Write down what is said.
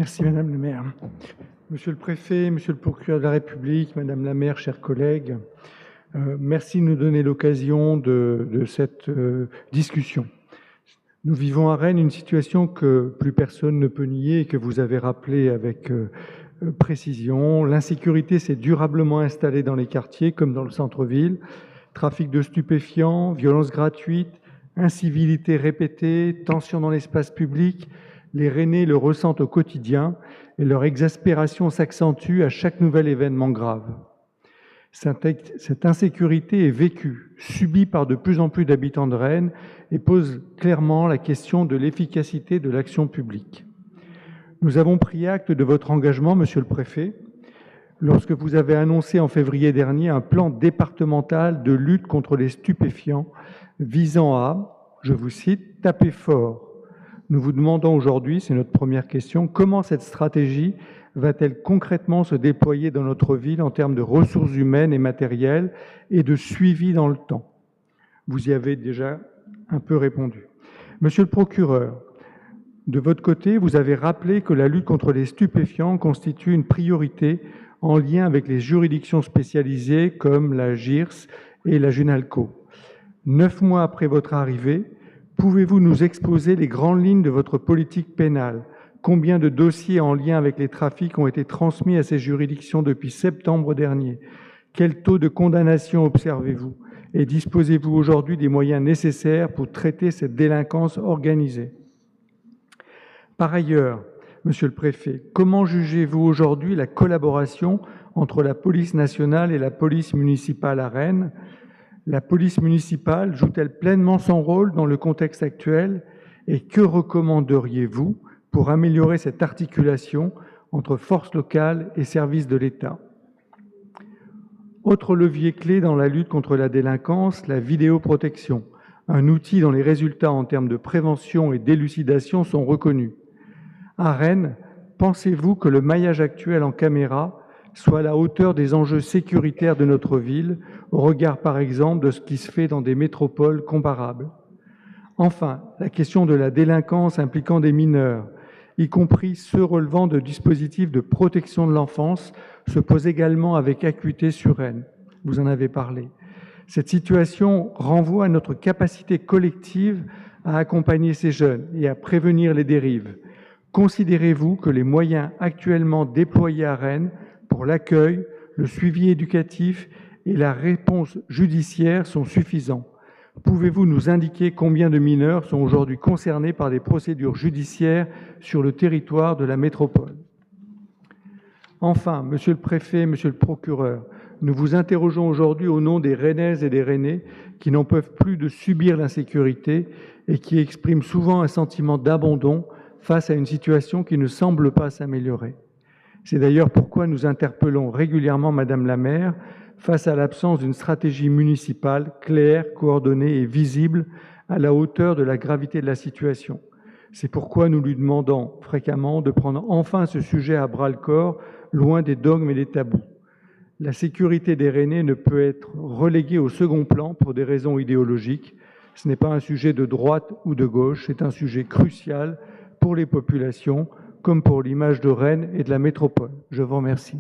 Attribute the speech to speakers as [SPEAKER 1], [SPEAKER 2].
[SPEAKER 1] Merci Madame la maire. Monsieur le préfet, Monsieur le procureur de la République, Madame la maire, chers collègues, merci de nous donner l'occasion de cette discussion. Nous vivons à Rennes une situation que plus personne ne peut nier et que vous avez rappelée avec précision. L'insécurité s'est durablement installée dans les quartiers comme dans le centre-ville. Trafic de stupéfiants, violences gratuites, incivilités répétées, tensions dans l'espace public. Les Rennais le ressentent au quotidien et leur exaspération s'accentue à chaque nouvel événement grave. Cette insécurité est vécue, subie par de plus en plus d'habitants de Rennes et pose clairement la question de l'efficacité de l'action publique. Nous avons pris acte de votre engagement, Monsieur le Préfet, lorsque vous avez annoncé en février dernier un plan départemental de lutte contre les stupéfiants visant à, je vous cite, « taper fort ». Nous vous demandons aujourd'hui, c'est notre première question, comment cette stratégie va-t-elle concrètement se déployer dans notre ville en termes de ressources humaines et matérielles et de suivi dans le temps? Vous y avez déjà un peu répondu. Monsieur le procureur, de votre côté, vous avez rappelé que la lutte contre les stupéfiants constitue une priorité en lien avec les juridictions spécialisées comme la JIRS et la Junalco. 9 mois après votre arrivée, pouvez-vous nous exposer les grandes lignes de votre politique pénale? Combien de dossiers en lien avec les trafics ont été transmis à ces juridictions depuis septembre dernier? Quel taux de condamnation observez-vous? Et disposez-vous aujourd'hui des moyens nécessaires pour traiter cette délinquance organisée? Par ailleurs, Monsieur le Préfet, comment jugez-vous aujourd'hui la collaboration entre la police nationale et la police municipale à Rennes? La police municipale joue-t-elle pleinement son rôle dans le contexte actuel? Et que recommanderiez-vous pour améliorer cette articulation entre forces locales et services de l'État? Autre levier clé dans la lutte contre la délinquance, la vidéoprotection, un outil dont les résultats en termes de prévention et d'élucidation sont reconnus. À Rennes, pensez-vous que le maillage actuel en caméra soit à la hauteur des enjeux sécuritaires de notre ville, au regard par exemple de ce qui se fait dans des métropoles comparables? Enfin, la question de la délinquance impliquant des mineurs, y compris ceux relevant de dispositifs de protection de l'enfance, se pose également avec acuité sur Rennes. Vous en avez parlé. Cette situation renvoie à notre capacité collective à accompagner ces jeunes et à prévenir les dérives. Considérez-vous que les moyens actuellement déployés à Rennes pour l'accueil, le suivi éducatif et la réponse judiciaire sont suffisants? Pouvez-vous nous indiquer combien de mineurs sont aujourd'hui concernés par des procédures judiciaires sur le territoire de la métropole? Enfin, Monsieur le Préfet, Monsieur le Procureur, nous vous interrogeons aujourd'hui au nom des Rennaises et des Rennais qui n'en peuvent plus de subir l'insécurité et qui expriment souvent un sentiment d'abandon face à une situation qui ne semble pas s'améliorer. C'est d'ailleurs pourquoi nous interpellons régulièrement Madame la maire face à l'absence d'une stratégie municipale claire, coordonnée et visible à la hauteur de la gravité de la situation. C'est pourquoi nous lui demandons fréquemment de prendre enfin ce sujet à bras-le-corps, loin des dogmes et des tabous. La sécurité des Rennais ne peut être reléguée au second plan pour des raisons idéologiques. Ce n'est pas un sujet de droite ou de gauche, c'est un sujet crucial pour les populations, comme pour l'image de Rennes et de la métropole. Je vous remercie.